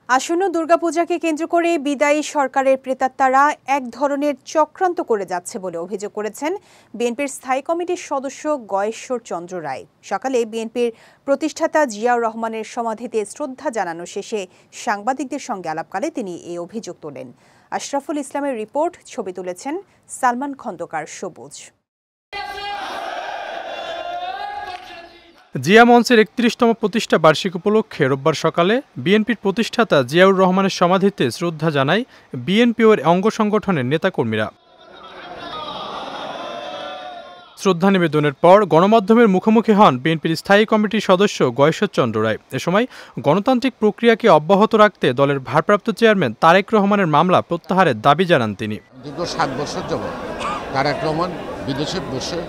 আসন্ন দুর্গাপূজাকে কেন্দ্র করে বিদায়ী সরকারের প্রেতাত্মারা এক ধরনের চক্রান্ত করে যাচ্ছে বলে অভিযোগ করেছেন বিএনপির স্থায়ী কমিটির সদস্য গয়েশ্বর চন্দ্র রায়। সকালে বিএনপির প্রতিষ্ঠাতা জিয়াউর রহমানের সমাধিতে শ্রদ্ধা জানানো শেষে সাংবাদিকদের সঙ্গে আলাপকালে তিনি এই অভিযোগ তোলেন। আশরাফুল ইসলামের রিপোর্ট, ছবি তুলেছেন সালমান খন্দকার সবুজ। জিয়া মঞ্চের ৩১তম প্রতিষ্ঠা বার্ষিকী উপলক্ষে রোববার সকালে বিএনপির প্রতিষ্ঠাতা জিয়াউর রহমানের সমাধিতে শ্রদ্ধা জানায় বিএনপি ও অঙ্গ সংগঠনের নেতাকর্মীরা। শ্রদ্ধা নিবেদনের পর গণমাধ্যমের মুখোমুখি হন বিএনপির স্থায়ী কমিটির সদস্য গয়েশ্বর চন্দ্র রায়। এ সময় গণতান্ত্রিক প্রক্রিয়াকে অব্যাহত রাখতে দলের ভারপ্রাপ্ত চেয়ারম্যান তারেক রহমানের মামলা প্রত্যাহারের দাবি জানান তিনি। দীর্ঘ ৭ বছর যাবৎ তারেক রহমান বিদেশে বসে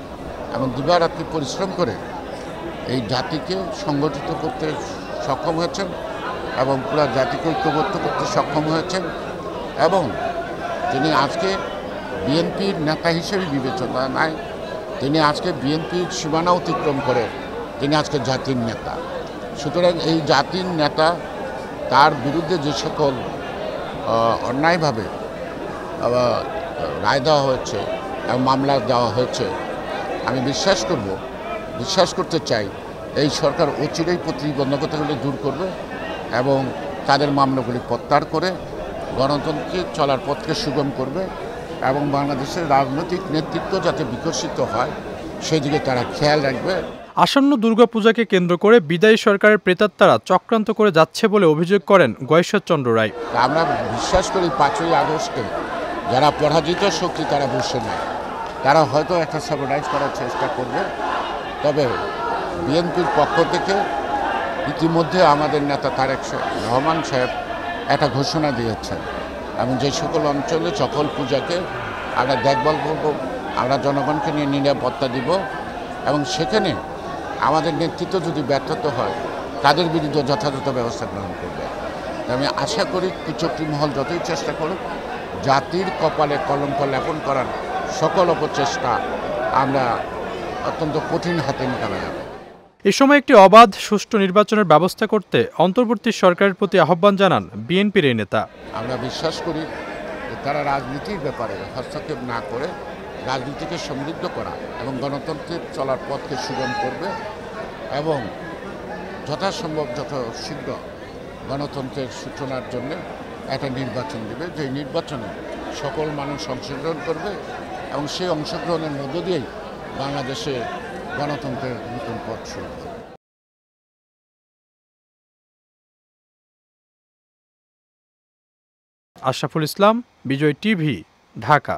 এবং দিবারাত্রি পরিশ্রম করে এই জাতিকে সংগঠিত করতে সক্ষম হয়েছেন এবং পুরো জাতিকে ঐক্যবদ্ধ করতে সক্ষম হয়েছেন এবং তিনি আজকে বিএনপির নেতা হিসেবে বিবেচনা নাই, তিনি আজকে বিএনপির সীমানা অতিক্রম করে তিনি আজকে জাতির নেতা। সুতরাং এই জাতির নেতা, তার বিরুদ্ধে যে সকল অন্যায়ভাবে রায় দেওয়া হয়েছে এবং মামলা দেওয়া হয়েছে, আমি বিশ্বাস করতে চাই এই সরকার অচিরেই প্রতিবন্ধকতাগুলি দূর করবে এবং তাদের মামলাগুলি প্রত্যাহার করে গণতন্ত্রকে চলার পথকে সুগম করবে এবং বাংলাদেশের রাজনৈতিক নেতৃত্ব যাতে বিকশিত হয় সেদিকে তারা খেয়াল রাখবে। আসন্ন দুর্গাপূজাকে কেন্দ্র করে বিদায়ী সরকারের প্রেতাত্মারা চক্রান্ত করে যাচ্ছে বলে অভিযোগ করেন গয়েশ্বর চন্দ্র রায়। আমরা বিশ্বাস করি ৫ই আগস্টে যারা পরাজিত শক্তি তারা বসে নেয়, তারা হয়তো একটা সাবরাইজ করার চেষ্টা করবে। তবে বিএনপির পক্ষ থেকে ইতিমধ্যে আমাদের নেতা তারেক রহমান সাহেব একটা ঘোষণা দিয়েছেন এবং যে সকল অঞ্চলে সকল পূজাকে আমরা দেখভাল করব, আমরা জনগণকে নিয়ে নিরাপত্তা দিব এবং সেখানে আমাদের নেতৃত্ব যদি ব্যর্থতা হয় তাদের বিরুদ্ধে যথাযথ ব্যবস্থা গ্রহণ করবে। আমি আশা করি কুচক্রী মহল যতই চেষ্টা করুক, জাতির কপালে কলঙ্ক লেপন করার সকল অপচেষ্টা আমরা অত্যন্ত কঠিন হাতে মোকাবেলা করব। এ সময় একটি অবাধ সুষ্ঠু নির্বাচনের ব্যবস্থা করতে অন্তর্বর্তী সরকারের প্রতি আহ্বান জানান বিএনপির এই নেতা। আমরা বিশ্বাস করি যে তারা রাজনীতির ব্যাপারে হস্তক্ষেপ না করে রাজনীতিকে সমৃদ্ধ করা এবং গণতন্ত্রের চলার পথকে সুগম করবে এবং যথাসম্ভব যত শীঘ্র গণতন্ত্রের সূচনার জন্য একটা নির্বাচন দেবে, যে নির্বাচনে সকল মানুষ অংশগ্রহণ করবে এবং সেই অংশগ্রহণের মধ্য দিয়েই বাংলাদেশে গণতন্ত্রের নতুন পথ শুরু হবে। আশরাফুল ইসলাম, বিজয় টিভি, ঢাকা।